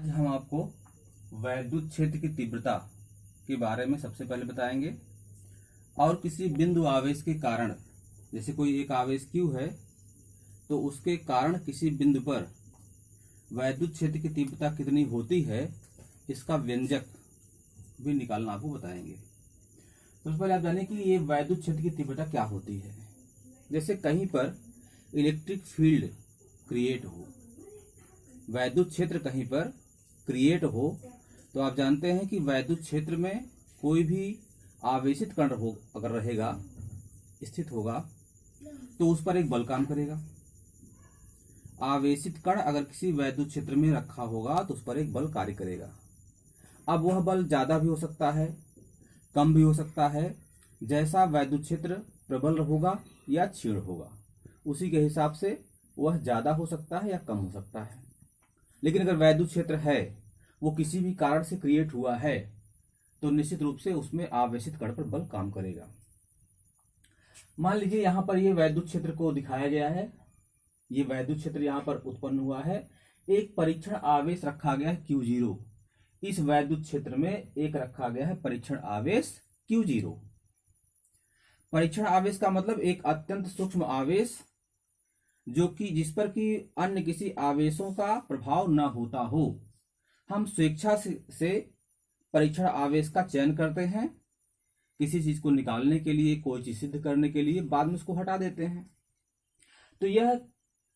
आज हम आपको वैद्युत क्षेत्र की तीव्रता के बारे में सबसे पहले बताएंगे और किसी बिंदु आवेश के कारण, जैसे कोई एक आवेश Q है तो उसके कारण किसी बिंदु पर वैद्युत क्षेत्र की तीव्रता कितनी होती है, इसका व्यंजक भी निकालना आपको बताएंगे। तो उससे पहले आप जानें कि ये वैद्युत क्षेत्र की तीव्रता क्या होती है। जैसे कहीं पर इलेक्ट्रिक फील्ड क्रिएट हो, वैद्युत क्षेत्र कहीं पर क्रिएट हो, तो आप जानते हैं कि वैद्युत क्षेत्र में कोई भी आवेशित कण हो अगर रहेगा, स्थित होगा, तो उस पर एक बल काम करेगा। आवेशित कण अगर किसी वैद्युत क्षेत्र में रखा होगा तो उस पर एक बल कार्य करेगा। अब वह बल ज्यादा भी हो सकता है, कम भी हो सकता है। जैसा वैद्युत क्षेत्र प्रबल होगा या क्षीण होगा, उसी के हिसाब से वह ज्यादा हो सकता है या कम हो सकता है। लेकिन अगर वैद्युत क्षेत्र है, वो किसी भी कारण से क्रिएट हुआ है, तो निश्चित रूप से उसमें आवेशित कण पर बल काम करेगा। मान लीजिए यहां पर ये वैद्युत क्षेत्र को दिखाया गया है। ये वैद्युत क्षेत्र यहां पर उत्पन्न हुआ है। एक परीक्षण आवेश रखा गया है Q0। इस वैद्युत क्षेत्र में एक रखा गया है परीक्षण आवेश Q0। परीक्षण आवेश का मतलब एक अत्यंत सूक्ष्म आवेश जो कि जिस पर कि अन्य किसी आवेशों का प्रभाव न होता हो। हम स्वेच्छा से परीक्षण आवेश का चयन करते हैं, किसी चीज को निकालने के लिए, कोई चीज सिद्ध करने के लिए, बाद में उसको हटा देते हैं। तो यह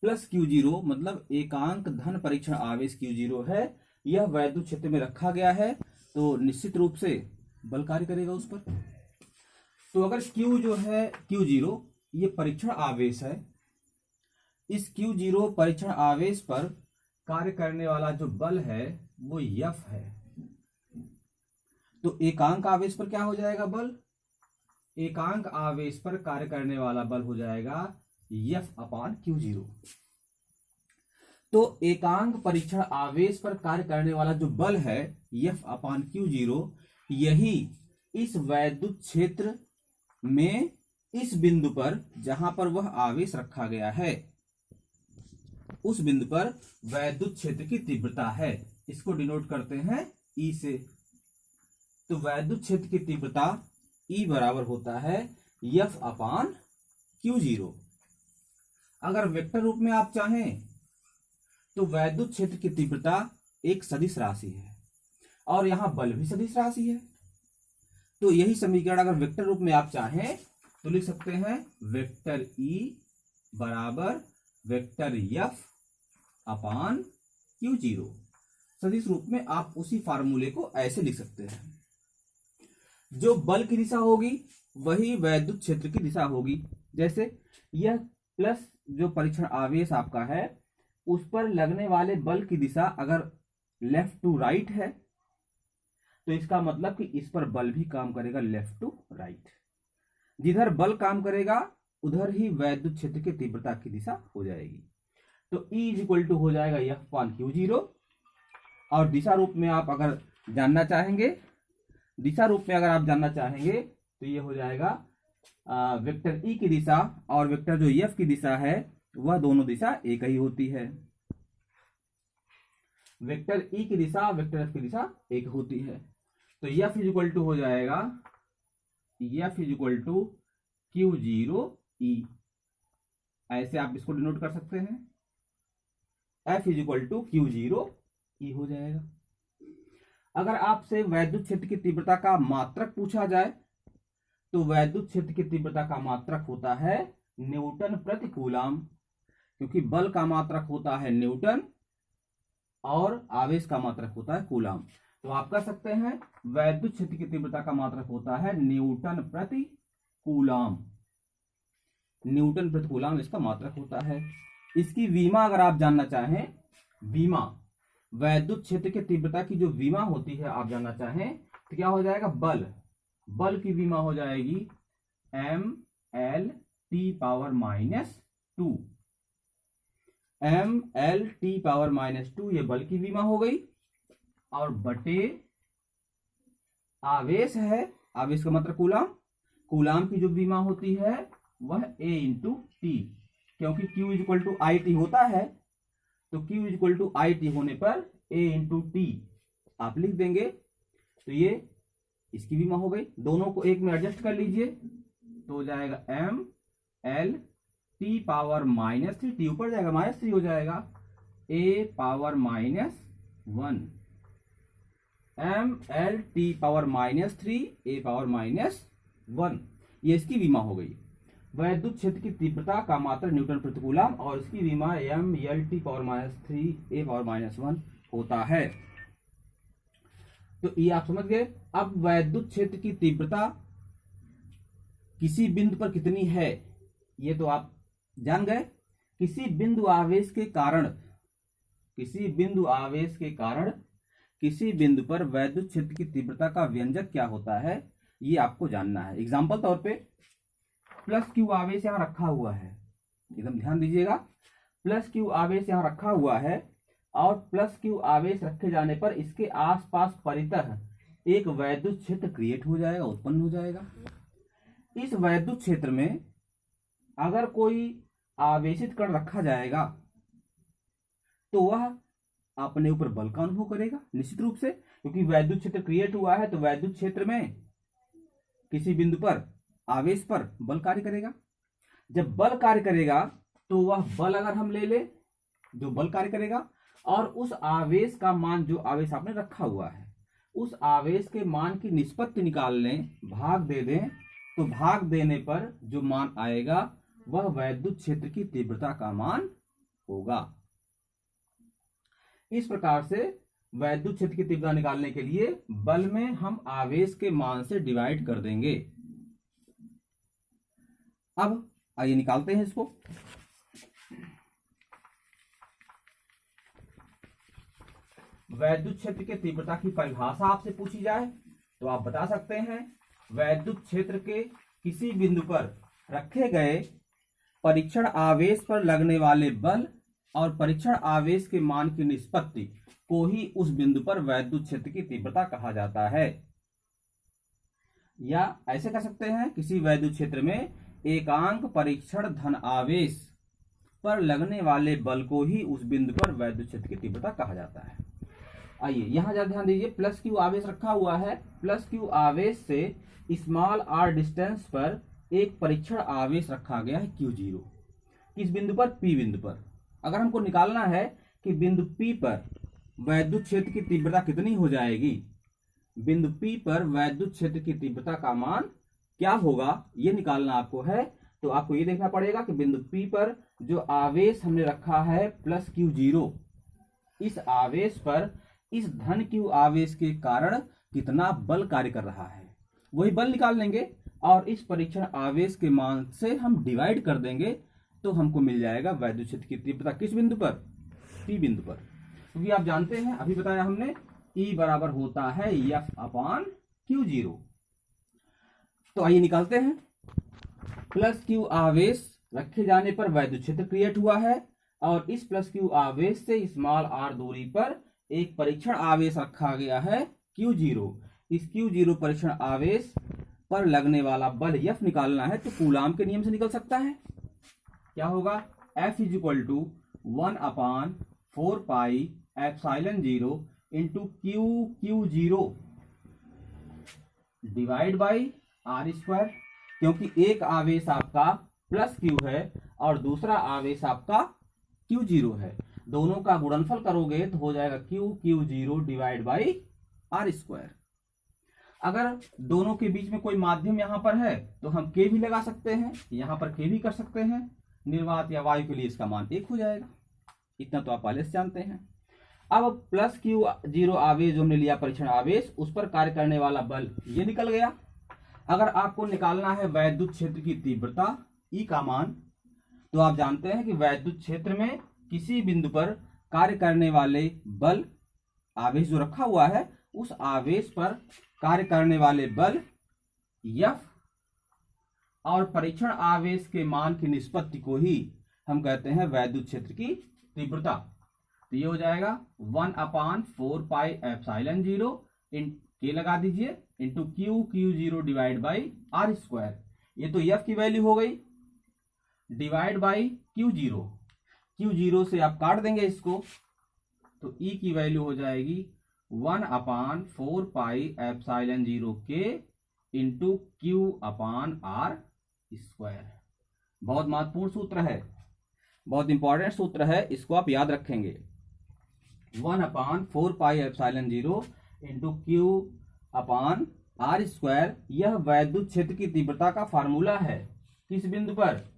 प्लस Q0 मतलब एकांक धन परीक्षण आवेश Q0 है। यह वैद्युत क्षेत्र में रखा गया है, तो निश्चित रूप से बल कार्य करेगा उस पर। तो अगर Q जो है Q0 ये परीक्षण आवेश है, इस Q0 परीक्षण आवेश पर कार्य करने वाला जो बल है वो F है। तो एकांक आवेश पर क्या हो जाएगा बल? एकांक आवेश पर कार्य करने वाला बल हो जाएगा F/Q0। तो एकांक परीक्षण आवेश पर कार्य करने वाला जो बल है F/Q0, यही इस वैद्युत क्षेत्र में इस बिंदु पर जहां पर वह आवेश रखा गया है, उस बिंदु पर वैद्युत क्षेत्र की तीव्रता है। इसको डिनोट करते हैं E से। तो वैद्युत क्षेत्र की तीव्रता E बराबर होता है F/Q0। अगर वेक्टर रूप में आप चाहें तो वैद्युत क्षेत्र की तीव्रता एक सदिश राशि है और यहां बल भी सदिश राशि है। तो यही समीकरण अगर वेक्टर रूप में आप चाहें तो लिख सकते हैं वेक्टर E बराबर वेक्टर F/Q0। सदिश रूप में आप उसी फार्मूले को ऐसे लिख सकते हैं। जो बल की दिशा होगी वही वैद्युत क्षेत्र की दिशा होगी। जैसे यह प्लस जो परीक्षण आवेश आपका है, उस पर लगने वाले बल की दिशा अगर लेफ्ट टू राइट है, तो इसका मतलब कि इस पर बल भी काम करेगा लेफ्ट टू राइट। जिधर बल काम करेगा उधर ही वैद्युत क्षेत्र की तीव्रता की दिशा हो जाएगी। तो E = हो जाएगा F/Q0। और दिशा रूप में आप अगर जानना चाहेंगे, तो ये हो जाएगा वेक्टर E की दिशा और वेक्टर जो F की दिशा है वह दोनों दिशा एक ही होती है। वेक्टर E की दिशा, वेक्टर F की दिशा एक होती है। तो F = हो जाएगा Q0E। ऐसे आप इसको डिनोट कर सकते हैं। F = Q0E हो जाएगा। अगर आपसे वैद्युत क्षेत्र की तीव्रता का मात्रक पूछा जाए तो वैद्युत क्षेत्र की तीव्रता का मात्रक होता है न्यूटन प्रति कूलाम, क्योंकि बल का मात्रक होता है न्यूटन और आवेश का मात्रक होता है कूलाम। तो आप कह सकते हैं वैद्युत क्षेत्र की तीव्रता का मात्रक होता है न्यूटन प्रति कूलाम। न्यूटन प्रति कूलाम इसका मात्रक होता है। इसकी विमा अगर आप जानना चाहें, विमा वैद्युत क्षेत्र की तीव्रता की जो विमा होती है आप जानना चाहें तो क्या हो जाएगा? बल की विमा हो जाएगी mLT⁻²। mLT⁻², ये बल की विमा हो गई। और बटे आवेश है, आवेश का मतलब कूलाम, कूलाम की जो विमा होती है वह A×T, क्योंकि Q = IT होता है। तो Q = IT होने पर ए इंटू टी आप लिख देंगे, तो ये इसकी विमा हो गई। दोनों को एक में एडजस्ट कर लीजिए तो हो जाएगा M L T power -3, T ऊपर जाएगा -3 हो जाएगा, A power -1 M L T power -3 A power -1, ये इसकी विमा हो गई। वैद्युत क्षेत्र की तीव्रता का मात्रक न्यूटन प्रति कूलम और इसकी विमा M L T power -3 A power -1 होता है। तो ये आप समझ गए। अब वैद्युत क्षेत्र की तीव्रता किसी बिंदु पर कितनी है ये तो आप जान गए। किसी बिंदु आवेश के कारण किसी बिंदु पर वैद्युत क्षेत्र की तीव्रता का व्यंजक क्या होता है ये आपको जानना है। एग्जांपल तौर पे प्लस क्यू आवेश यहां रखा हुआ है, एकदम ध्यान दीजिएगा। प्लस क्यू आवेश यहां रखा हुआ है और प्लस क्यू आवेश रखे जाने पर इसके आसपास परितः एक वैद्युत क्षेत्र क्रिएट हो जाएगा, उत्पन्न हो जाएगा। इस वैद्युत क्षेत्र में अगर कोई आवेशित कण रखा जाएगा तो वह अपने ऊपर बल का अनुभव करेगा निश्चित रूप से, क्योंकि वैद्युत क्षेत्र क्रिएट हुआ है तो वैद्युत क्षेत्र में किसी बिंदु पर आवेश पर बल कार्य करेगा। जब बल कार्य करेगा तो वह बल अगर हम ले ले जो बल कार्य करेगा और उस आवेश का मान जो आवेश आपने रखा हुआ है उस आवेश के मान की निष्पत्ति निकाल लें, भाग दे दें, तो भाग देने पर जो मान आएगा वह वैद्युत क्षेत्र की तीव्रता का मान होगा। इस प्रकार से वैद्युत क्षेत्र की तीव्रता निकालने के लिए बल में हम आवेश के मान से डिवाइड कर देंगे। अब आइए निकालते हैं इसको। वैद्युत क्षेत्र के तीव्रता की परिभाषा आपसे पूछी जाए तो आप बता सकते हैं वैद्युत क्षेत्र के किसी बिंदु पर रखे गए परीक्षण आवेश पर लगने वाले बल और परीक्षण आवेश के मान की निष्पत्ति को ही उस बिंदु पर वैद्युत क्षेत्र की तीव्रता कहा जाता है। या ऐसे कह सकते हैं किसी वैद्युत क्षेत्र में एकांक परीक्षण धन आवेश पर लगने वाले बल को ही उस बिंदु पर वैद्युत क्षेत्र की तीव्रता कहा जाता है। आइए यहां ज्यादा ध्यान दीजिए, प्लस क्यू आवेश रखा हुआ है। प्लस क्यू आवेश से स्मॉल आर डिस्टेंस पर एक परीक्षण आवेश रखा गया है Q0। किस बिंदु पर? P बिंदु पर। अगर हमको निकालना है कि बिंदु P पर वैद्युत क्षेत्र की तीव्रता कितनी हो जाएगी, बिंदु P पर वैद्युत क्षेत्र की तीव्रता का मान क्या होगा ये निकालना आपको है, तो आपको ये देखना पड़ेगा कि बिंदु P पर जो आवेश हमने रखा है प्लस Q0, इस आवेश पर इस धन Q आवेश के कारण कितना बल कार्य कर रहा है, वही बल निकाल लेंगे और इस परीक्षण आवेश के मान से हम डिवाइड कर देंगे तो हमको मिल जाएगा वैद्युत क्षेत्र की तीव्रता किस बिंदु पर? P बिंदु पर। क्योंकि आप जानते हैं अभी बताया हमने E बराबर होता है F/Q0। तो आइए निकालते हैं। प्लस Q आवेश रखे जाने पर वैद्युत क्षेत्र क्रिएट हुआ है और इस प्लस Q आवेश से स्मॉल r दूरी पर एक परीक्षण आवेश रखा गया है Q0। इस Q0 परीक्षण आवेश पर लगने वाला बल F निकालना है तो कूलाम के नियम से निकल सकता है। क्या होगा? F = 1/4πε0 into Q0 divide by r², क्योंकि एक आवेश आपका प्लस Q है और दूसरा आवेश आपका Q0 है, दोनों का गुणनफल करोगे तो हो जाएगा Q0 डिवाइड बाई r²। अगर दोनों के बीच में कोई माध्यम यहां पर है तो हम K भी लगा सकते हैं, यहां पर K भी कर सकते हैं। निर्वात या वायु के लिए इसका मान 1 हो जाएगा, इतना तो आप पहले से जानते हैं। अब प्लस Q0 आवेश जो हमने लिया परीक्षण आवेश, उस पर कार्य करने वाला बल ये निकल गया। अगर आपको निकालना है वैद्युत क्षेत्र की तीव्रता E का मान, तो आप जानते हैं कि वैद्युत क्षेत्र में किसी बिंदु पर कार्य करने वाले बल, आवेश जो रखा हुआ है उस आवेश पर कार्य करने वाले बल F और परीक्षण आवेश के मान की निष्पत्ति को ही हम कहते हैं वैद्युत क्षेत्र की तीव्रता। तो ये हो जाएगा 1/4πε0 K लगा दीजिए into Q0 divide by r²। ये तो F की वैल्यू हो गई, डिवाइड बाई Q0 से आप काट देंगे इसको तो E की वैल्यू हो जाएगी 1/4πε0 के इंटू Q/R²। बहुत महत्वपूर्ण सूत्र है, बहुत इंपॉर्टेंट सूत्र है, इसको आप याद रखेंगे। 1/4πε0 इंटू Q/R²। यह वैद्युत क्षेत्र की तीव्रता का फार्मूला है। किस बिंदु पर?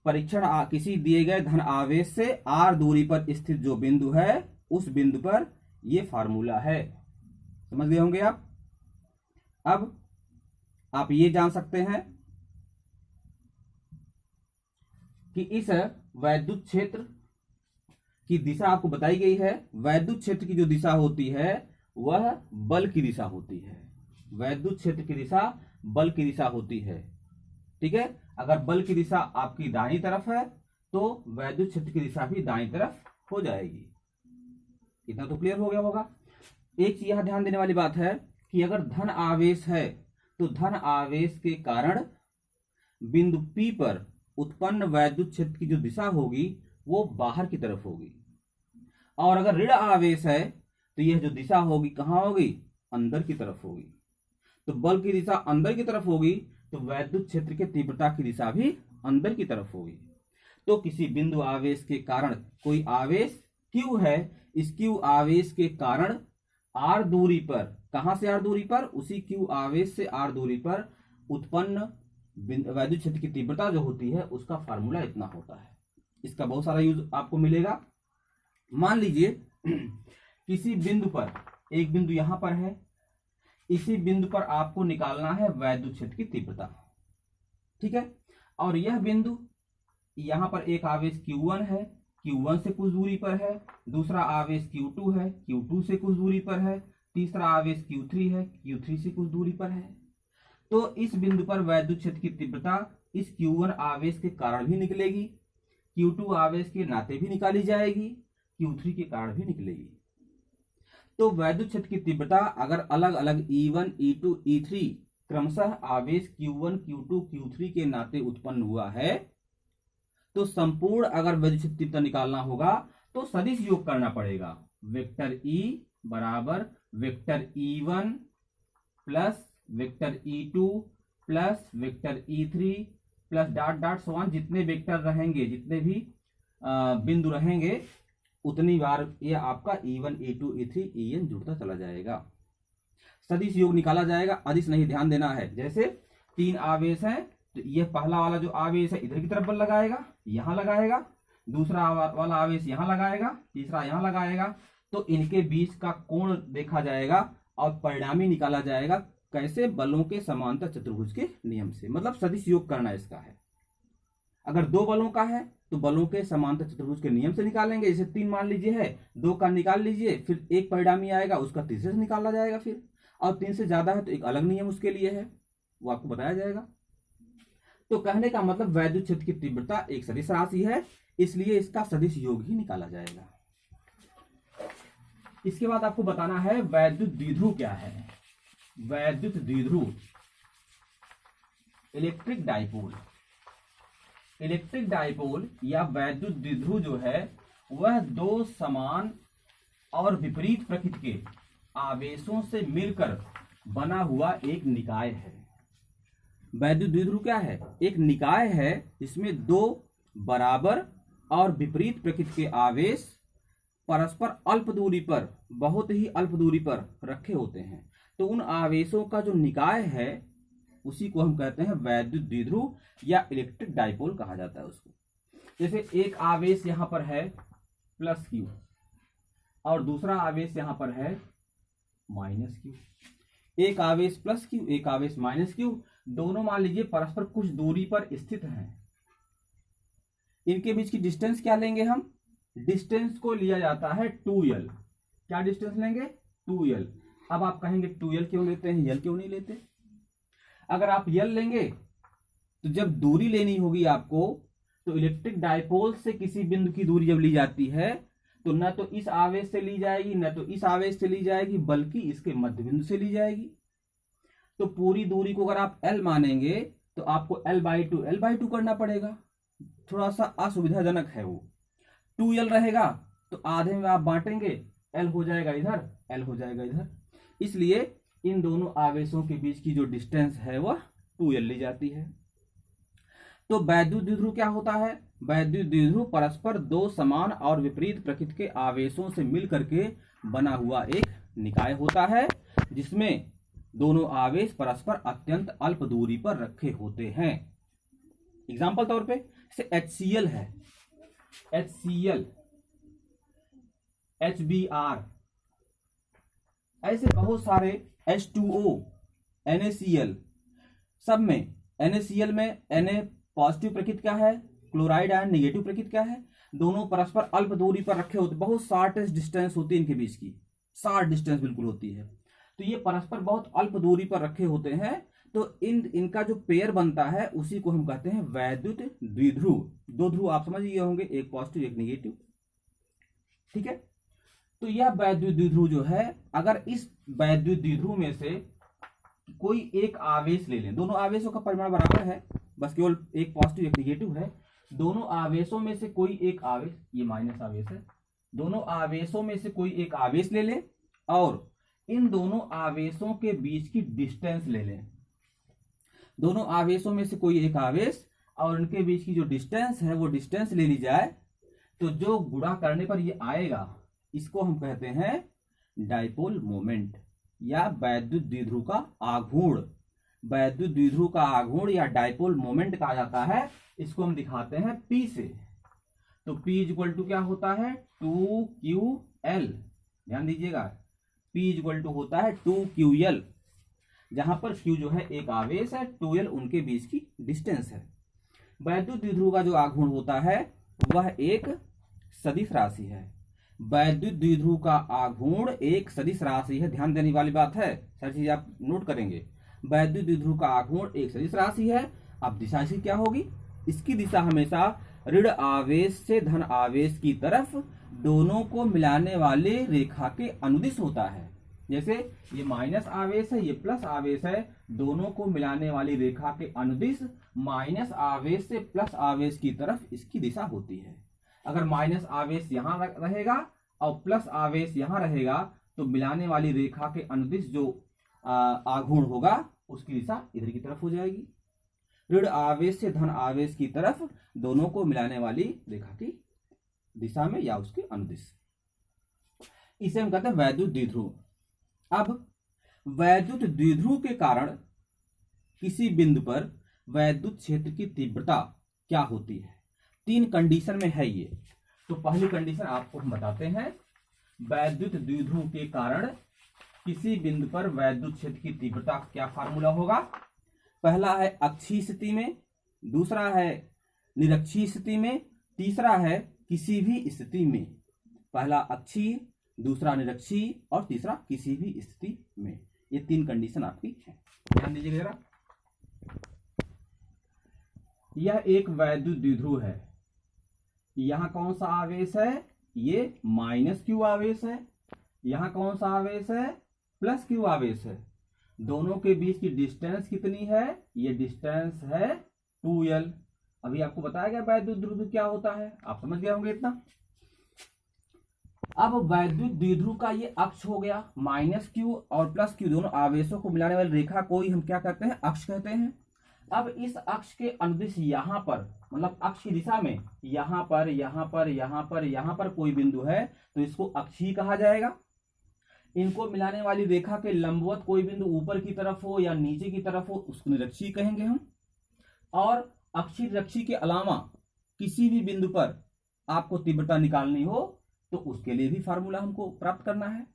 परीक्षण किसी दिए गए धन आवेश से r दूरी पर स्थित जो बिंदु है उस बिंदु पर यह फार्मूला है। समझ गए होंगे आप। अब आप ये जान सकते हैं कि इस वैद्युत क्षेत्र की दिशा आपको बताई गई है। वैद्युत क्षेत्र की जो दिशा होती है वह बल की दिशा होती है। वैद्युत क्षेत्र की दिशा बल की दिशा होती है। ठीक है, अगर बल की दिशा आपकी दाहिनी तरफ है तो वैद्युत क्षेत्र की दिशा भी दाहिनी तरफ हो जाएगी। इतना तो क्लियर हो गया होगा। एक चीज यहां ध्यान देने वाली बात है कि अगर धन आवेश है तो धन आवेश के कारण बिंदु P पर उत्पन्न वैद्युत क्षेत्र की जो दिशा होगी वो बाहर की तरफ होगी, और अगर ऋण आवेश है तो यह जो दिशा होगी कहां होगी? अंदर की तरफ होगी। तो बल की दिशा अंदर की तरफ होगी तो वैद्युत क्षेत्र के तीव्रता की दिशा भी अंदर की तरफ होगी। तो किसी बिंदु आवेश के कारण कोई आवेश Q है, इस Q आवेश के कारण R दूरी पर, कहां से R दूरी पर? उसी Q आवेश से R दूरी पर उत्पन्न वैद्युत क्षेत्र की तीव्रता जो होती है उसका फार्मूला इतना होता है। इसका बहुत सारा यूज आपको मिलेगा। मान लीजिए किसी बिंदु पर, एक बिंदु यहां पर है, इसी बिंदु पर आपको निकालना है वैद्युत क्षेत्र की तीव्रता। ठीक है, और यह बिंदु यहां पर एक आवेश Q1 है, Q1 से कुछ दूरी पर है, दूसरा आवेश Q2 है, Q2 से कुछ दूरी पर है, तीसरा आवेश Q3 है, Q3 से कुछ दूरी पर है। तो इस बिंदु पर वैद्युत क्षेत्र की तीव्रता इस Q1 आवेश के कारण भी निकलेगी, Q2 आवेश के नाते भी निकाली जाएगी, Q3 के कारण भी निकलेगी। तो वैद्युत क्षेत्र की तीव्रता अगर अलग अलग E1, E2, E3 क्रमशः आवेश Q1, Q2, Q3 के नाते उत्पन्न हुआ है तो संपूर्ण अगर वैद्युत क्षेत्र तीव्रता निकालना होगा तो सदिश योग करना पड़ेगा। वेक्टर E बराबर vector E1 plus vector E2 plus vector E3 plus dot dot so जितने वेक्टर रहेंगे, जितने भी बिंदु रहेंगे उतनी बार ये आपका E1, E2, E3, En जुड़ता चला जाएगा। सदिश योग निकाला जाएगा। अदिश नहीं, ध्यान देना है। जैसे 3 आवेश हैं तो ये पहला वाला जो आवेश है इधर की तरफ बल लगाएगा, यहां लगाएगा, दूसरा वाला आवेश यहां लगाएगा, तीसरा यहां लगाएगा। तो इनके बीच का कोण देखा जाएगा और परिणामी निकाला जाएगा। कैसे? बलों के समांतर चतुर्भुज के नियम से। मतलब सदिश योग करना इसका है। अगर 2 बलों का है तो बलों के समांतर चतुर्भुज के नियम से निकालेंगे। जैसे 3 मान लीजिए है, 2 का निकाल लीजिए, फिर एक परिणामी आएगा उसका तीसरे से निकाला जाएगा फिर, और 3 से ज्यादा है तो एक अलग नियम उसके लिए है, वो आपको बताया जाएगा। तो कहने का मतलब वैद्युत क्षेत्र की तीव्रता एक सदिश राशि है, इसलिए इसका सदिश योग ही निकाला जाएगा। इसके बाद आपको बताना है वैद्युत द्विध्रुव क्या है। वैद्युत द्विध्रुव, इलेक्ट्रिक डाइपोल। इलेक्ट्रिक डाइपोल या वैद्युत द्विध्रुव जो है वह 2 समान और विपरीत प्रकृति के आवेशों से मिलकर बना हुआ एक निकाय है। वैद्युत द्विध्रुव क्या है? एक निकाय है जिसमें 2 बराबर और विपरीत प्रकृति के आवेश परस्पर अल्प दूरी पर, बहुत ही अल्प दूरी पर रखे होते हैं। तो उन आवेशों का जो निकाय है उसी को हम कहते हैं वैद्युत द्विध्रुव या इलेक्ट्रिक डाइपोल कहा जाता है उसको। जैसे एक आवेश यहां पर है प्लस Q और दूसरा आवेश यहां पर है माइनस Q। एक आवेश प्लस Q, एक आवेश माइनस Q, दोनों मान लीजिए परस्पर कुछ दूरी पर स्थित हैं। इनके बीच की डिस्टेंस क्या लेंगे हम? डिस्टेंस को लिया जाता है 2L। क्या डिस्टेंस लेंगे? 2L। अब आप कहेंगे 2L क्यों लेते हैं, L क्यों नहीं लेते? अगर आप L लेंगे तो जब दूरी लेनी होगी आपको, तो इलेक्ट्रिक डाइपोल से किसी बिंदु की दूरी जब ली जाती है तो न तो इस आवेश से ली जाएगी, न तो इस आवेश से ली जाएगी, बल्कि इसके मध्य बिंदु से ली जाएगी। तो पूरी दूरी को अगर आप L मानेंगे तो आपको L/2 करना पड़ेगा। थोड़ा सा असुविधाजनक है वो। 2L रहेगा तो आधे में आप बांटेंगे, एल हो जाएगा इधर, एल हो जाएगा इधर, इसलिए इन दोनों आवेशों के बीच की जो डिस्टेंस है वह 2l ली जाती है। तो वैद्युत द्विध्रुव क्या होता है? वैद्युत द्विध्रुव परस्पर दो समान और विपरीत प्रकृति के आवेशों से मिलकर के बना हुआ एक निकाय होता है, जिसमें दोनों आवेश परस्पर अत्यंत अल्प दूरी पर रखे होते हैं। एग्जाम्पल तौर पे जैसे HCl है, HCl, HBr, ऐसे बहुत सारे H2O, NaCl, सब में NaCl में Na पॉजिटिव प्रकृति क्या है, क्लोराइड आयन नेगेटिव प्रकृति क्या है, दोनों परस्पर अल्प दूरी पर रखे होते, बहुत शॉर्टेस्ट डिस्टेंस होती है इनके बीच की, शॉर्ट डिस्टेंस बिल्कुल होती है। तो ये परस्पर बहुत अल्प दूरी पर रखे होते हैं, तो इनका जो पेयर बनता है उसी को हम कहते हैं वैद्युत द्विध्रुव। दो ध्रुव आप समझ गए होंगे, एक पॉजिटिव एक नेगेटिव, ठीक है। तो यह वैद्युत द्विध्रुव जो है, अगर इस वैद्युत द्विध्रुव में से कोई एक आवेश ले लें, दोनों आवेशों का परिमाण बराबर है, बस केवल एक पॉजिटिव एक नेगेटिव है, दोनों आवेशों में से कोई एक आवेश, ये माइनस आवेश है, दोनों आवेशों में से कोई एक आवेश ले लें और इन दोनों आवेशों के बीच की डिस्टेंस ले लें। दोनों आवेशों में से कोई एक आवेश और इनके बीच की जो डिस्टेंस है वो डिस्टेंस ले ली जाए, तो जो गुणा करने पर ये आएगा इसको हम कहते हैं डाइपोल मोमेंट या वैद्युत द्विध्रुव का आघूर्ण। वैद्युत द्विध्रुव का आघूर्ण या डाइपोल मोमेंट कहा जाता है। इसको हम दिखाते हैं P से। तो P इक्वल टू क्या होता है, 2QL, ध्यान दीजिएगा, P इक्वल टू होता है 2QL, जहां पर Q जो है एक आवेश है, 2L उनके बीच की डिस्टेंस है। वैद्युत द्विध्रुव का जो आघूर्ण होता है वह एक सदिश राशि है। वैद्युत द्विध्रुव का आघूर्ण एक सदिश राशि है, ध्यान देने वाली बात है, सारी चीज आप नोट करेंगे। वैद्युत द्विध्रुव का आघूर्ण एक सदिश राशि है। अब दिशा इसकी क्या होगी, इसकी दिशा हमेशा ऋण आवेश से धन आवेश की तरफ दोनों को मिलाने वाले रेखा के अनुदिश होता है। जैसे ये माइनस आवेश है, ये प्लस आवेश है, दोनों को मिलाने वाली रेखा के अनुदिश माइनस आवेश से प्लस आवेश की तरफ इसकी दिशा होती है। अगर माइनस आवेश यहां रहेगा और प्लस आवेश यहां रहेगा तो मिलाने वाली रेखा के अनुदिश जो आघूर्ण होगा उसकी दिशा इधर की तरफ हो जाएगी। ऋण आवेश से धन आवेश की तरफ दोनों को मिलाने वाली रेखा की दिशा में या उसके अनुदिश, इसे हम कहते हैं वैद्युत द्विध्रुव। अब वैद्युत द्विध्रुव के कारण किसी बिंदु पर वैद्युत क्षेत्र की तीव्रता क्या होती है, 3 कंडीशन में है ये। तो पहली कंडीशन आपको हम बताते हैं, वैद्युत द्विध्रुव के कारण किसी बिंदु पर वैद्युत क्षेत्र की तीव्रता क्या फार्मूला होगा। पहला है अक्षीय स्थिति में, दूसरा है निरक्षीय स्थिति में, तीसरा है किसी भी स्थिति में। पहला अक्षीय, दूसरा निरक्षीय और तीसरा किसी भी स्थिति में। ये 3 कंडीशन आपकी है, ध्यान दीजिएगा जरा। यह एक वैद्युत द्विध्रुव है। यहां कौन सा आवेश है, ये -Q आवेश है। यहां कौन सा आवेश है, +Q आवेश है। दोनों के बीच की डिस्टेंस कितनी है, ये डिस्टेंस है 2L। अभी आपको बताया गया वैद्युत द्विध्रुव क्या होता है, आप समझ गए होंगे इतना। अब वैद्युत द्विध्रुव का ये अक्ष हो गया, -Q और +Q दोनों आवेशों को मिलाने वाली रेखा को ही हम क्या कहते हैं, अक्ष कहते हैं। अब इस अक्ष के अनुदिश यहां पर, मतलब अक्ष की दिशा में यहां पर, यहां पर, यहां पर, यहां पर कोई बिंदु है तो इसको अक्षीय कहा जाएगा। इनको मिलाने वाली रेखा के लंबवत कोई बिंदु ऊपर की तरफ हो या नीचे की तरफ हो उसको निरक्षीय कहेंगे हम। और अक्षीय निरक्षीय के अलावा किसी भी बिंदु पर आपको तीव्रता निकालनी हो तो उसके लिए भी फार्मूला हमको प्राप्त करना है।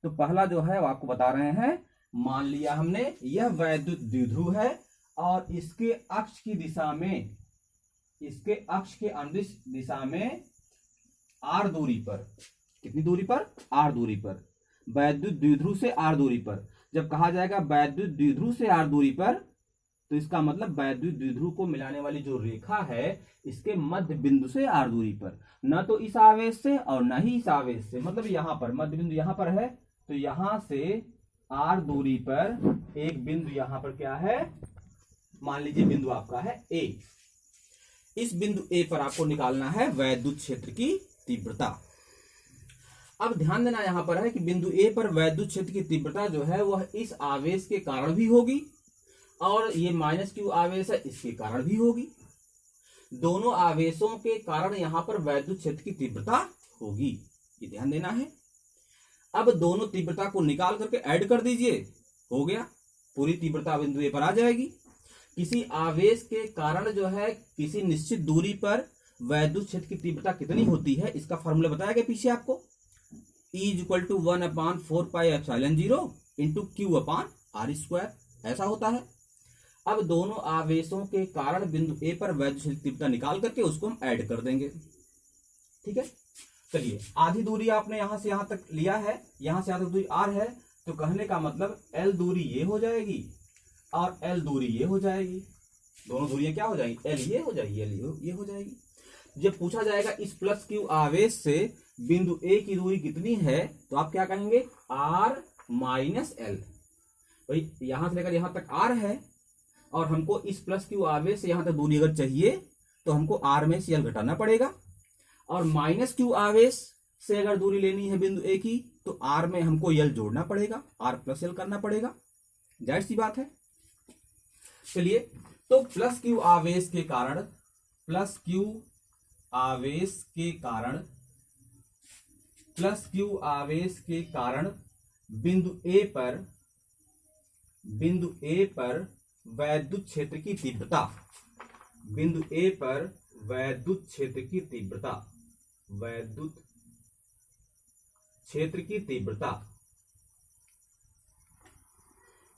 तो पहला जो है वो आपको बता रहे हैं, मान लिया हमने यह वैद्युत द्विध्रुव है और इसके अक्ष की दिशा में, इसके अक्ष के अनुदिश दिशा में r दूरी पर, कितनी दूरी पर, r दूरी पर, वैद्युत द्विध्रुव से r दूरी पर। जब कहा जाएगा वैद्युत द्विध्रुव से r दूरी पर तो इसका मतलब वैद्युत द्विध्रुव को मिलाने वाली जो रेखा है इसके मध्य बिंदु से r दूरी पर, न तो इस आवेश से और न ही इस आवेश से, मतलब यहां पर मध्य बिंदु यहां पर है तो यहां से r दूरी पर एक बिंदु यहां पर क्या है, मान लीजिए बिंदु आपका है A। इस बिंदु A पर आपको निकालना है वैद्युत क्षेत्र की तीव्रता। अब ध्यान देना यहां पर है कि बिंदु ए पर वैद्युत क्षेत्र की तीव्रता जो है वह इस आवेश के कारण भी होगी और ये माइनस क्यू आवेश है इसके कारण भी होगी। दोनों आवेशों के कारण यहां पर वैद्युत क्षेत्र की तीव्रता होगी, ये ध्यान देना है। अब दोनों तीव्रता को निकाल करके ऐड कर दीजिए, हो गया, पूरी तीव्रता बिंदु ए पर आ जाएगी। किसी आवेश के कारण जो है किसी निश्चित दूरी पर वैद्युत क्षेत्र की तीव्रता कितनी होती है, इसका फॉर्मूला बताया गया पीछे आपको, E = 1/4πε0 इंटू Q/r², ऐसा होता है। अब दोनों आवेशों के कारण बिंदु ए पर वैद्युत क्षेत्र की तीव्रता निकाल करके उसको हम ऐड कर देंगे, ठीक है। चलिए, आधी दूरी आपने यहां से यहां तक लिया है, यहां से यहां तक दूरी r है, तो कहने का मतलब L दूरी ये हो जाएगी और L दूरी ये हो जाएगी। दोनों दूरियां क्या हो जाएंगी, L ये हो जाएगी, L ये हो जाएगी। जब पूछा जाएगा इस प्लस क्यू आवेश से बिंदु ए की दूरी कितनी है, तो आप क्या कहेंगे, r माइनस एल। भाई यहां से लेकर यहां तक r है और हमको इस प्लस क्यू आवेश से यहां तक दूरी अगर चाहिए तो हमको r में से l घटाना पड़ेगा, और माइनस क्यू आवेश से अगर दूरी लेनी है बिंदु ए की तो r में हमको l जोड़ना पड़ेगा, r प्लस l करना पड़ेगा, जाहिर सी बात है। चलिए, तो प्लस क्यू आवेश के कारण, प्लस क्यू आवेश के कारण, प्लस क्यू आवेश के कारण बिंदु ए पर वैद्युत क्षेत्र की तीव्रता, बिंदु ए पर वैद्युत क्षेत्र की तीव्रता, वैद्युत क्षेत्र की तीव्रता,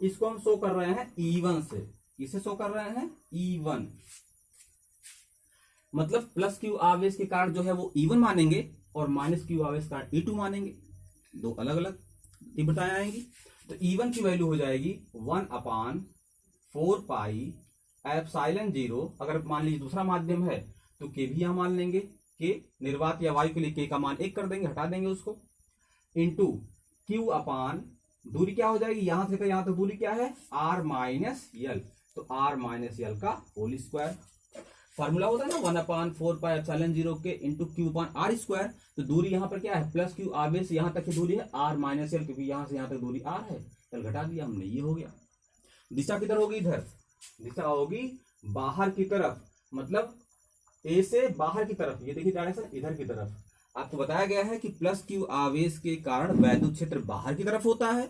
इसको हम शो कर रहे हैं E1 से। किसे शो कर रहे हैं, E1। मतलब प्लस क्यू आवेश के कारण जो है वो E1 मानेंगे और माइनस क्यू आवेश का E2 मानेंगे, दो अलग अलग तीव्रताएं आएंगी। तो E1 की वैल्यू हो जाएगी 1/4πε0। अगर मान लीजिए दूसरा माध्यम है तो के भी यहां मान लेंगे, के निर्वात या वायु के लिए के का मान 1 कर देंगे, हटा देंगे उसको, इंटू Q/, दूरी क्या हो जाएगी, यहां से लेकर यहां तक दूरी क्या है, r माइनस यल, तो r माइनस यल का होल स्क्वायर। फॉर्मूला होता है ना 1/4πε0 के इंटू Q/r²। तो दूरी यहां पर क्या है, प्लस क्यू आवेश यहां तक की दूरी है r माइनस यल, क्योंकि यहां से यहां तक दूरी r है, चल घटा दिया हमने, ये हो गया। दिशा किधर होगी, इधर, दिशा होगी बाहर की तरफ, मतलब ए से बाहर की तरफ, ये देखिए डायरेक्शन इधर की तरफ। आपको बताया गया है कि प्लस क्यू आवेश के कारण वैद्युत क्षेत्र बाहर की तरफ होता है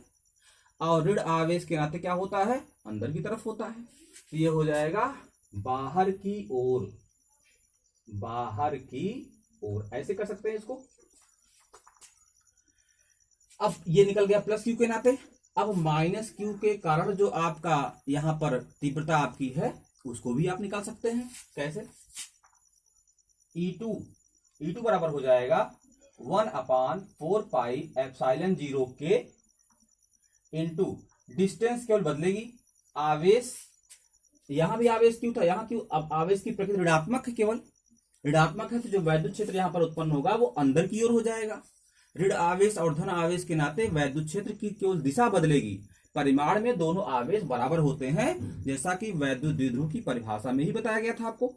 और ऋण आवेश के नाते क्या होता है, अंदर की तरफ होता है। तो ये हो जाएगा बाहर की ओर, बाहर की ओर, ऐसे कर सकते हैं इसको। अब ये निकल गया प्लस क्यू के नाते। अब माइनस क्यू के कारण जो आपका यहां पर तीव्रता आपकी है उसको भी आप निकाल सकते हैं। कैसे, E2 बराबर हो जाएगा 1/4πε0 के इंटू, डिस्टेंस केवल बदलेगी, आवेश, यहां भी आवेश क्यू था, यहां क्यू, अब आवेश की प्रकृति ऋणात्मक है, केवल ऋणात्मक है, तो जो वैद्युत क्षेत्र यहां पर उत्पन्न होगा वो अंदर की ओर हो जाएगा। ऋण आवेश और धन आवेश के नाते वैद्युत क्षेत्र की केवल दिशा बदलेगी, परिमाण में दोनों आवेश बराबर होते हैं, जैसा कि वैद्युत द्विध्रुव की परिभाषा में ही बताया गया था आपको।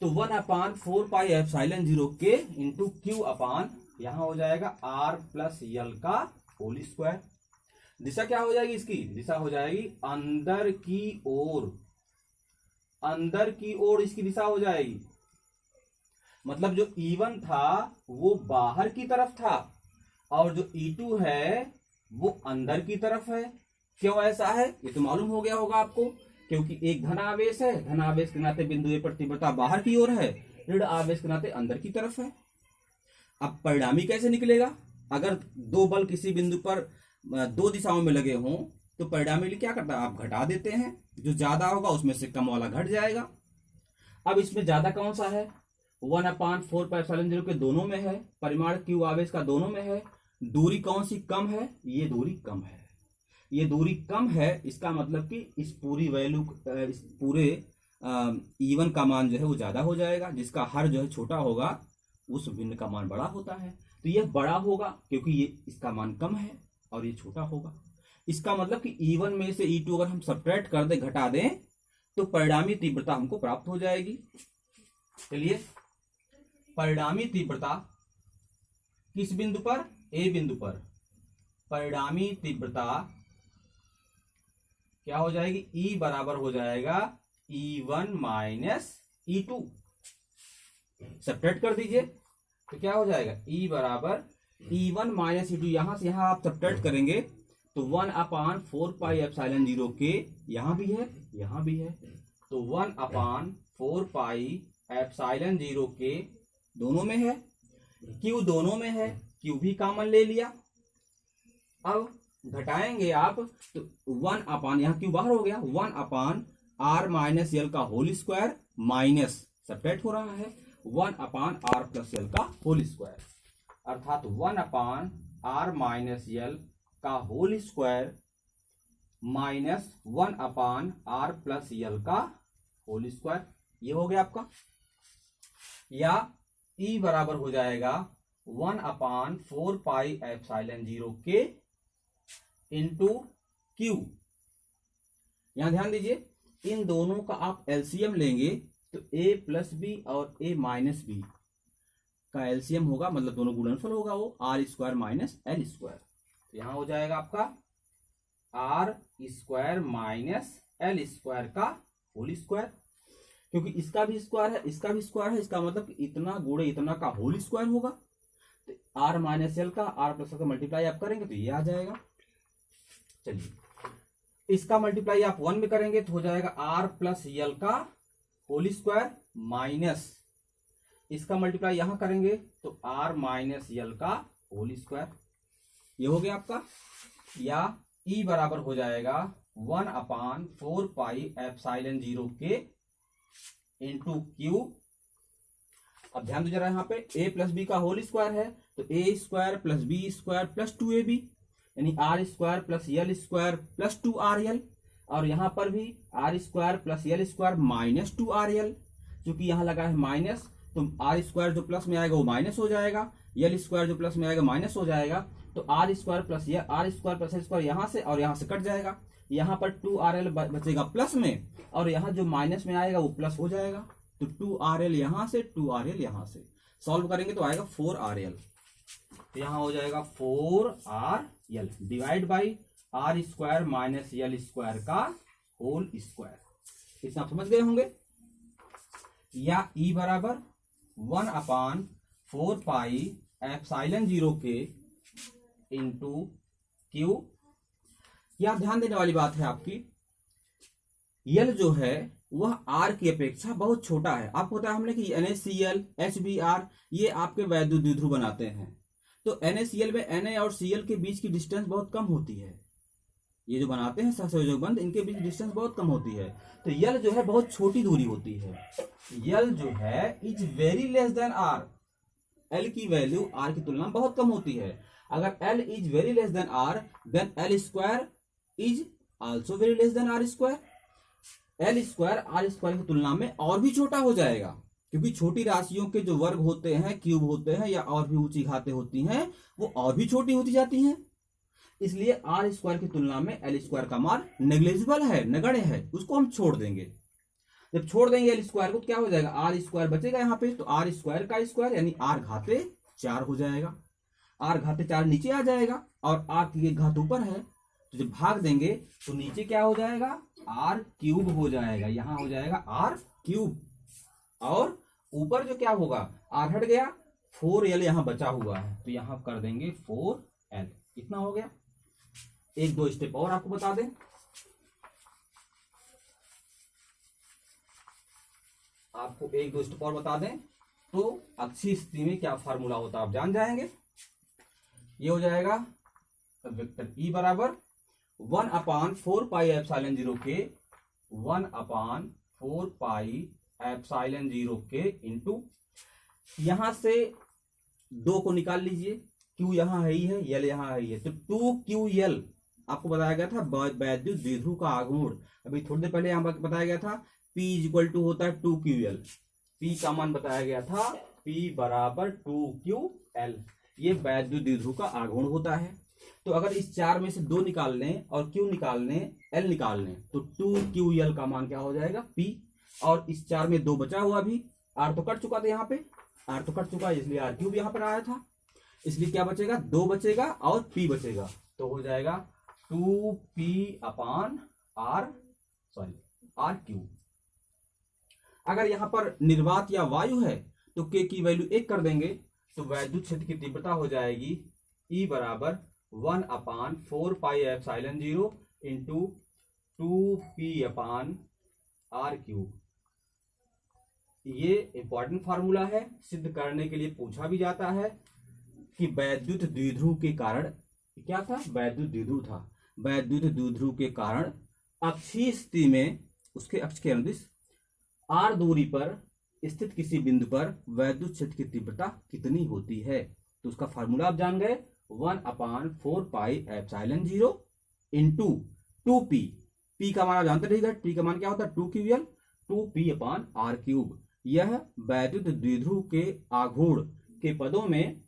तो 1/4πε0 के इंटू Q/, यहां हो जाएगा r प्लस यल का होल स्क्वायर। दिशा क्या हो जाएगी इसकी, दिशा हो जाएगी अंदर की ओर, अंदर की ओर इसकी दिशा हो जाएगी। मतलब जो E1 था वो बाहर की तरफ था और जो E2 है वो अंदर की तरफ है। क्यों ऐसा है ये तो मालूम हो गया होगा आपको, क्योंकि एक धन आवेश है, धन आवेश के नाते बिंदु ए पर तीव्रता बाहर की ओर है, ऋण आवेश के नाते अंदर की तरफ है। अब परिणामी कैसे निकलेगा, अगर दो बल किसी बिंदु पर दो दिशाओं में लगे हों तो परिणामी क्या करता है, आप घटा देते हैं, जो ज्यादा होगा उसमें से कम वाला घट जाएगा। अब इसमें ज्यादा कौन सा है, 1/4πε0 के दोनों में है, परिमाण क्यू आवेश का दोनों में है, दूरी कौन सी कम है, ये दूरी कम है, ये दूरी कम है, इसका मतलब कि इस पूरी वैल्यू, इस पूरे E1 का मान जो है वो ज्यादा हो जाएगा, जिसका हर जो है छोटा होगा उस भिन्न का मान बड़ा होता है। तो यह बड़ा होगा क्योंकि ये इसका मान कम है और ये छोटा होगा। इसका मतलब कि E1 में से E2 अगर हम सब्ट्रैक्ट कर दें, घटा दें, तो परिणामी तीव्रता हमको प्राप्त हो जाएगी। चलिए, परिणामी तीव्रता किस बिंदु पर? ए बिंदु पर परिणामी तीव्रता क्या हो जाएगी? E बराबर हो जाएगा E1 माइनस E2। सब्ट्रैक्ट कर दीजिए तो क्या हो जाएगा? E बराबर E1 माइनस E2। यहां से यहां आप सब्ट्रैक्ट करेंगे तो 1/4 पाई एप्सिलॉन 0 के, यहां भी है यहां भी है, तो 1/4 पाई एप्सिलॉन 0 के दोनों में है, Q दोनों में है, Q भी कॉमन ले लिया। अब घटाएंगे आप तो 1/, यहां Q बाहर हो गया, 1/r माइनस एल का होल स्क्वायर माइनस सब्ट्रैक्ट हो रहा है 1/r प्लस एल का होल स्क्वायर, अर्थात 1/r माइनस एल का whole square minus 1/r plus l का होल स्क्वायर। ये हो गया आपका। या E बराबर हो जाएगा 1/4 पाई एप्सिलॉन 0 के इंटू Q। यहां ध्यान दीजिए, इन दोनों का आप एलसीएम लेंगे तो a प्लस बी और a माइनस बी का एलसीएम होगा, मतलब दोनों गुणनफल होगा वो r square minus l square. तो यहां हो जाएगा आपका r square minus l square का होल स्क्वायर, क्योंकि इसका भी स्क्वायर है इसका भी स्क्वायर है, इसका मतलब इतना गुणे इतना का होल स्क्वायर होगा। तो आर माइनस एल का आर प्लस एल का मल्टीप्लाई आप करेंगे तो ये आ जाएगा। चलिए, इसका मल्टीप्लाई आप 1 में करेंगे तो हो जाएगा आर प्लस एल का होल स्क्वायर माइनस, इसका मल्टीप्लाई यहां करेंगे तो आर माइनस एल का होल स्क्वायर। ये हो गया आपका। या ई बराबर हो जाएगा 1/4 पाई एप्सिलॉन 0 के इंटू Q। अब ध्यान दो जरा, यहाँ पे a प्लस बी का होल स्क्वायर है तो a square plus b square plus 2ab, यानी r square plus l square plus 2rl, और यहां पर भी r square plus l square minus 2rl। क्योंकि यहां लगा है माइनस तो आर स्क्वायर जो प्लस में आएगा वो माइनस हो जाएगा, एल स्क्वायर जो प्लस में आएगा माइनस हो जाएगा, तो r square plus l square यहां से और यहां से कट जाएगा, यहां पर 2rl बचेगा प्लस में, और यहां जो माइनस में आएगा वो प्लस हो जाएगा, तो 2rl यहां से 2rl यहां से सॉल्व करेंगे तो आएगा 4rl। तो यहां हो जाएगा 4rl divide by r square minus l square का होल स्क्वायर। इतना आप समझ गए होंगे। या ई बराबर 1/4 पाई एप्सिलॉन 0 के इंटू Q। यह ध्यान देने वाली बात है आपकी, यल जो है वह आर की अपेक्षा बहुत छोटा है। आपको पता है हमने कि NaCl HBr ये आपके वैद्युत द्विध्रुव बनाते हैं, तो NaCl में Na और Cl के बीच की डिस्टेंस बहुत कम होती है। ये जो बनाते हैं सहसंयोजक बंध, इनके बीच डिस्टेंस बहुत कम होती है, तो यल जो है बहुत छोटी दूरी होती है। यल जो है is very less than r, l की वैल्यू आर की तुलना में बहुत कम होती है। अगर l is very less than r then l square is also very less than r square. L square r square की तुलना में और भी छोटा हो जाएगा, क्योंकि छोटी राशियों के जो वर्ग होते हैं, क्यूब होते हैं, या और भी ऊंची घातें होती हैं, वो और भी छोटी होती जाती हैं। इसलिए आर स्क्वायर की तुलना में एल स्क्वायर का मान नेग्लिजिबल है, नगण्य है, उसको हम छोड़ देंगे। जब छोड़ देंगे एल स्क्वायर को, क्या हो जाएगा? आर स्क्वायर बचेगा यहाँ पे, तो आर स्क्वायर का स्क्वायर यानी आर घाते 4 हो जाएगा। आर घाते 4 नीचे आ जाएगा और आर की एक घात ऊपर है, तो जब भाग देंगे तो नीचे क्या हो जाएगा? आर क्यूब हो जाएगा। यहां हो जाएगा आर क्यूब, और ऊपर जो क्या होगा? आर हट गया, 4l यहां बचा हुआ है, तो यहां कर देंगे 4l। इतना हो गया। एक दो स्टेप और आपको बता दें, आपको एक दो स्टेप और बता दें तो अक्षीय स्थिति में क्या फार्मूला होता है आप जान जाएंगे। ये हो जाएगा वेक्टर ई बराबर 1/4 पाई एप्सिलॉन 0 के 1/4 पाई एप्सिलॉन 0 के इंटू, यहां से 2 को निकाल लीजिए, क्यू यहां है ही है, यल यहां है ही है, तो 2ql आपको बताया गया था वैद्युत द्विध्रुव का आघूर्ण। अभी थोड़ी देर पहले यहां बताया गया था P इक्वल टू होता है 2ql, P का मान बताया गया था P बराबर 2ql, ये वैद्युत द्विध्रुव का आघूर्ण होता है। तो अगर इस 4 में से 2 निकाल लें और Q निकाल लें, L निकाल लें, तो 2ql का मान क्या हो जाएगा? P। और इस 4 में 2 बचा हुआ भी, R तो कट चुका था, यहाँ पे R तो कट चुका है, इसलिए R क्यूब यहाँ पर आया था। इसलिए क्या बचेगा, 2 बचेगा और P बचेगा, तो हो जाएगा 2P अपान R क्यूब। अगर यहां पर निर्वात या वायु है तो K की वैल्यू 1 कर देंगे, तो वैद्युत क्षेत्र की तीव्रता हो जाएगी E बराबर 1 अपान 4 पाई एप्सिलॉन 0 इंटू 2P अपान R क्यूब। ये इंपॉर्टेंट फार्मूला है, सिद्ध करने के लिए पूछा भी जाता है कि वैद्युत द्विध्रुव के कारण क्या था, वैद्युत द्विध्रुव था, वैद्युत द्विध्रुव के कारण अक्षीय स्थिति में उसके अक्ष के अनुदिश r दूरी पर स्थित किसी बिंदु पर वैद्युत क्षेत्र की तीव्रता कितनी होती है। तो उसका फार्मूला आप जान गए, 1 अपान 4 pi epsilon 0 into 2p, p का मान आप जानते रहिएगा, p का मान क्या होता है 2ql, 2p अपान r क्यूब। यह वैद्युत द्विध्रुव के आघूर्ण के पदों में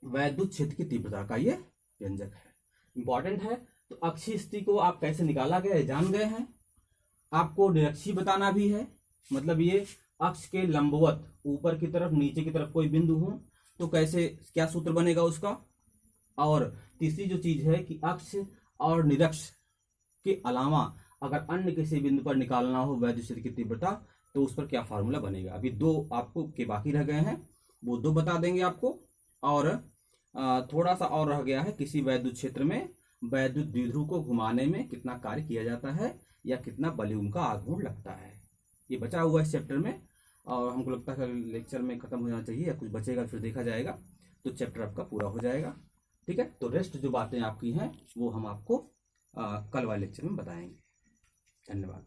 वैद्युत क्षेत्र की तीव्रता का ये व्यंजक है, इंपॉर्टेंट है। तो अक्षीय स्थिति को आप कैसे निकाला गया जान गए हैं। आपको निरक्षीय बताना भी है, मतलब ये अक्ष के लंबवत ऊपर की तरफ नीचे की तरफ कोई बिंदु हो तो कैसे, क्या सूत्र बनेगा उसका। और तीसरी जो चीज है कि अक्ष और निरक्ष के अलावा अगर अन्य किसी बिंदु पर निकालना हो वैद्युत क्षेत्र की तीव्रता तो उस पर क्या फार्मूला बनेगा। अभी 2 आपको के बाकी रह गए हैं, वो 2 बता देंगे आपको। और थोड़ा सा और रह गया है, किसी वैद्युत क्षेत्र में वैद्युत द्विध्रुव को घुमाने में कितना कार्य किया जाता है या कितना वॉल्यूम का आघूर्ण लगता है, ये बचा हुआ है इस चैप्टर में। और हमको लगता है लेक्चर में खत्म हो जाना चाहिए, या कुछ बचेगा फिर देखा जाएगा, तो चैप्टर आपका पूरा हो जाएगा। ठीक है, तो रेस्ट जो बातें आपकी हैं वो हम आपको कल वाले लेक्चर में बताएंगे। धन्यवाद।